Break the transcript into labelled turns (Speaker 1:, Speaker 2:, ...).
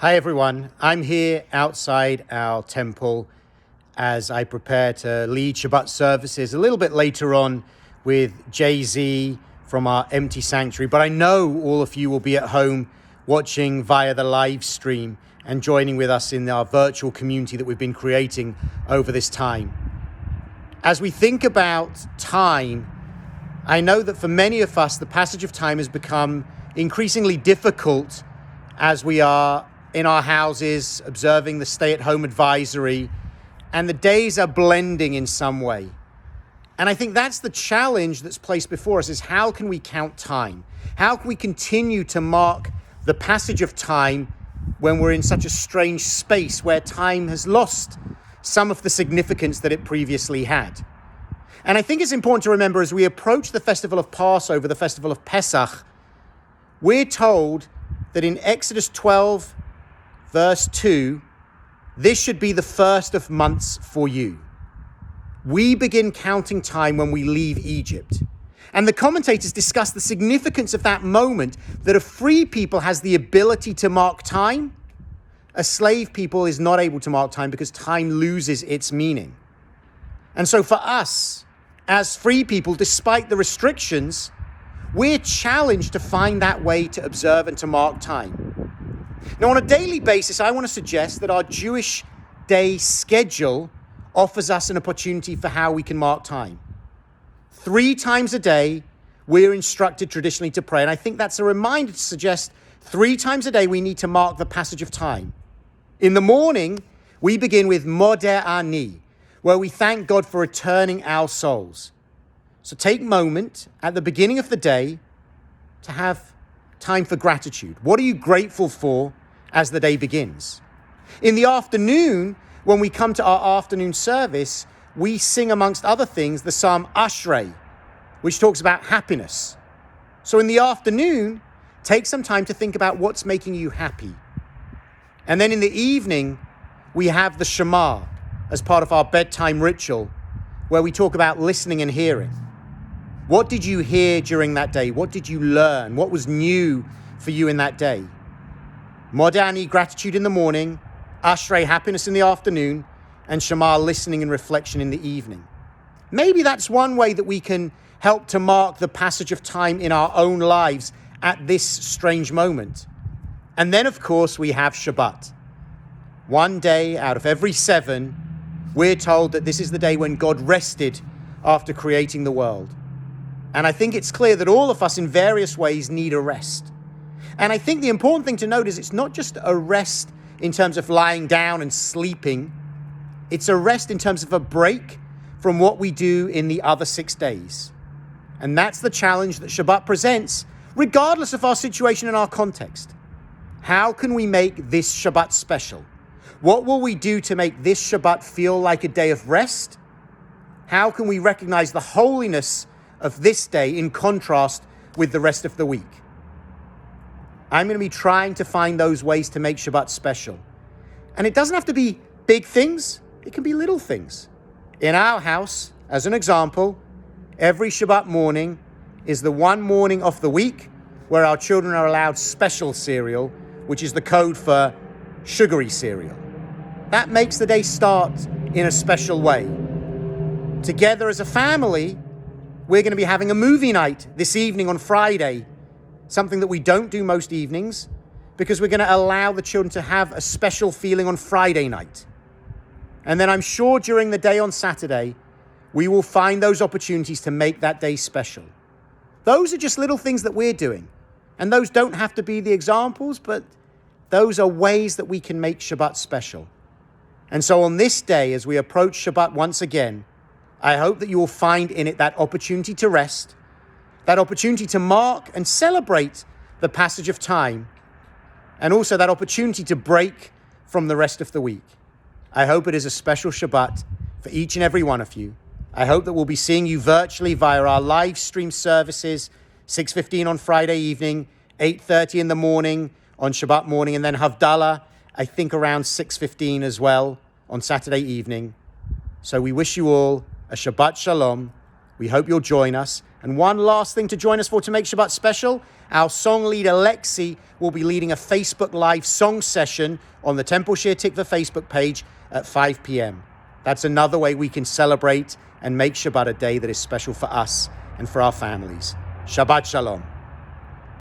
Speaker 1: Hi everyone, I'm here outside our temple as I prepare to lead Shabbat services a little bit later on with Jay-Z from our empty sanctuary. But I know all of you will be at home watching via the live stream and joining with us in our virtual community that we've been creating over this time. As we think about time, I know that for many of us, the passage of time has become increasingly difficult as we are in our houses, observing the stay-at-home advisory, and the days are blending in some way. And I think that's the challenge that's placed before us, is how can we count time? How can we continue to mark the passage of time when we're in such a strange space where time has lost some of the significance that it previously had? And I think it's important to remember as we approach the festival of Passover, the festival of Pesach, we're told that in Exodus 12, Verse 2, this should be the first of months for you. We begin counting time when we leave Egypt. And the commentators discuss the significance of that moment, that a free people has the ability to mark time. A slave people is not able to mark time because time loses its meaning. And so for us, as free people, despite the restrictions, we're challenged to find that way to observe and to mark time. Now, on a daily basis, I want to suggest that our Jewish day schedule offers us an opportunity for how we can mark time. 3 times a day, we're instructed traditionally to pray. And I think that's a reminder to suggest 3 times a day, we need to mark the passage of time. In the morning, we begin with Modeh Ani, where we thank God for returning our souls. So take a moment at the beginning of the day to have time for gratitude. What are you grateful for as the day begins? In the afternoon, when we come to our afternoon service, we sing, amongst other things, the Psalm Ashrei, which talks about happiness. So in the afternoon, take some time to think about what's making you happy. And then in the evening, we have the Shemar as part of our bedtime ritual, where we talk about listening and hearing. What did you hear during that day? What did you learn? What was new for you in that day? Modeh Ani, gratitude in the morning, Ashrei, happiness in the afternoon, and Shemar, listening and reflection in the evening. Maybe that's one way that we can help to mark the passage of time in our own lives at this strange moment. And then, of course, we have Shabbat. One day out of every 7, we're told that this is the day when God rested after creating the world. And I think it's clear that all of us in various ways need a rest. And I think the important thing to note is it's not just a rest in terms of lying down and sleeping. It's a rest in terms of a break from what we do in the other 6 days. And that's the challenge that Shabbat presents, regardless of our situation and our context. How can we make this Shabbat special? What will we do to make this Shabbat feel like a day of rest? How can we recognize the holiness of this day in contrast with the rest of the week? I'm going to be trying to find those ways to make Shabbat special. And it doesn't have to be big things. It can be little things. In our house, as an example, every Shabbat morning is the one morning of the week where our children are allowed special cereal, which is the code for sugary cereal. That makes the day start in a special way. Together as a family, we're going to be having a movie night this evening on Friday, something that we don't do most evenings, because we're going to allow the children to have a special feeling on Friday night. And then I'm sure during the day on Saturday, we will find those opportunities to make that day special. Those are just little things that we're doing. And those don't have to be the examples, but those are ways that we can make Shabbat special. And so on this day, as we approach Shabbat once again, I hope that you will find in it that opportunity to rest, that opportunity to mark and celebrate the passage of time, and also that opportunity to break from the rest of the week. I hope it is a special Shabbat for each and every one of you. I hope that we'll be seeing you virtually via our live stream services, 6:15 on Friday evening, 8:30 in the morning on Shabbat morning, and then Havdalah, I think around 6:15 as well on Saturday evening. So we wish you all a Shabbat Shalom, We hope you'll join us. And one last thing to join us for to make Shabbat special, our song leader Lexi will be leading a Facebook Live song session on the Temple Shir Tikva Facebook page at 5 p.m. That's another way we can celebrate and make Shabbat a day that is special for us and for our families. Shabbat Shalom.